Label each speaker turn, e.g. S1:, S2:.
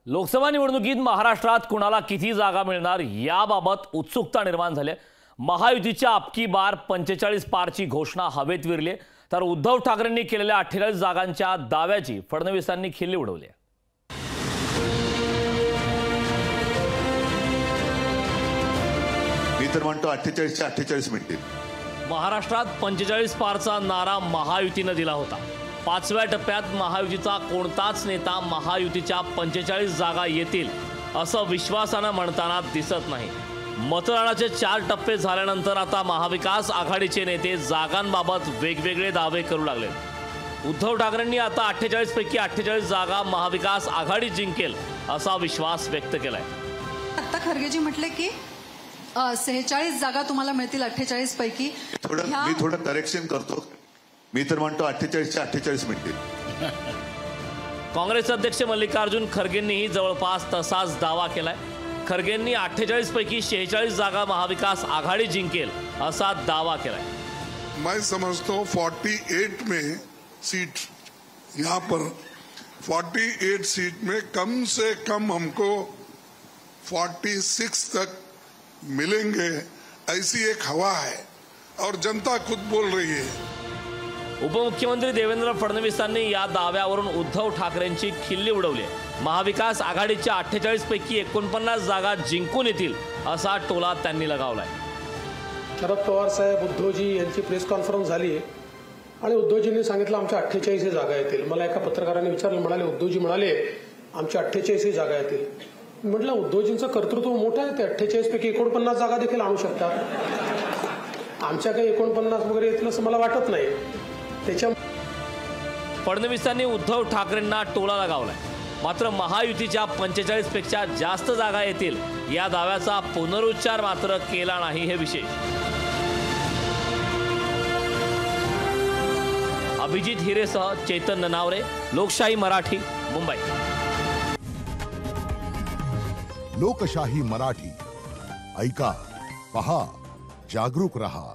S1: लोकसभा निवडणुकीत महाराष्ट्रात कुणाला किती जागा मिळणार याबाबत उत्सुकता निर्माण झाली। महायुतीच्या अबकी बार 45 पारची घोषणा हवेत विरली, तर उद्धव ठाकरेंनी केलेल्या 48 जागांच्या दाव्याची फडणवीसांनी खिल्ली उडवली।
S2: मी तर म्हणतो 48 चे 48 मिळतील।
S1: महाराष्ट्रात 45 पारचा नारा महायुतीने दिला होता। 5व्या टप्प्यात महायुतीचा कोणताच नेता महायुतीच्या 45 जागा येतील असं विश्वासाने म्हणताना दिसत नाही। मतदानाचे 4 टप्पे झाल्यानंतर आता महाविकास आघाडीचे नेते जागांबाबत वेगवेगळे दावे करू लागले। उद्धव ठाकरेंनी आता 48 पैकी 48 जागा महाविकास आघाडी जिंकेल असा विश्वास व्यक्त केलाय।
S3: आता खरगेजी म्हटले की 46 जागा तुम्हाला मिळतील 48 पैकी।
S2: मी थोडं करेक्शन करतो, मी तर म्हणतो 48 चे 48 मिळतील।
S1: काँग्रेस अध्यक्ष मल्लिकार्जुन खरगेंनीही जवळपास तसाच दावा केलाय। खरगेंनी 48 पैकी 46 जागा महाविकास आघाडी जिंकेल असा दावा केलाय।
S4: मैं समझता हूँ 48 में सीट, यहाँ पर 48 सीट में कम से कम हमको 46 तक मिलेंगे, ऐसी एक हवा है और जनता खुद बोल रही है।
S1: उपमुख्यमंत्री देवेंद्र फडणवीसांनी या दाव्यावरून उद्धव ठाकरेंची खिल्ली उडवली। महाविकास आघाडीच्या 48 पैकी 49 जागा जिंकून येतील असा टोला त्यांनी लगावलाय।
S5: शरद पवार साहेब उद्धवजी यांची प्रेस कॉन्फरन्स झाली आणि उद्धवजींनी सांगितलं आमच्या 48 जागा येतील। मला एका पत्रकाराने विचारलं, म्हणाले उद्धवजी म्हणाले आमच्या 48 जागा येतील। म्हटलं उद्धवजींचं कर्तृत्व मोठं आहे, ते 48 पैकी 49 जागा देखील आणू शकतात। आमच्या काही 49 वगैरे येतील असं मला वाटत नाही। त्याच्या
S1: फडणवीसांनी उद्धव ठाकरेंना टोला लगावलाय। मात्र महायुतीच्या 45 पेक्षा जास्त जागा येतील या दाव्याचा पुनरुच्चार मात्र केला नाही, हे विशेष। अभिजित हिरेसह चेतन ननावरे, लोकशाही मराठी, मुंबई।
S6: लोकशाही मराठी ऐका, पहा, जागरूक रहा।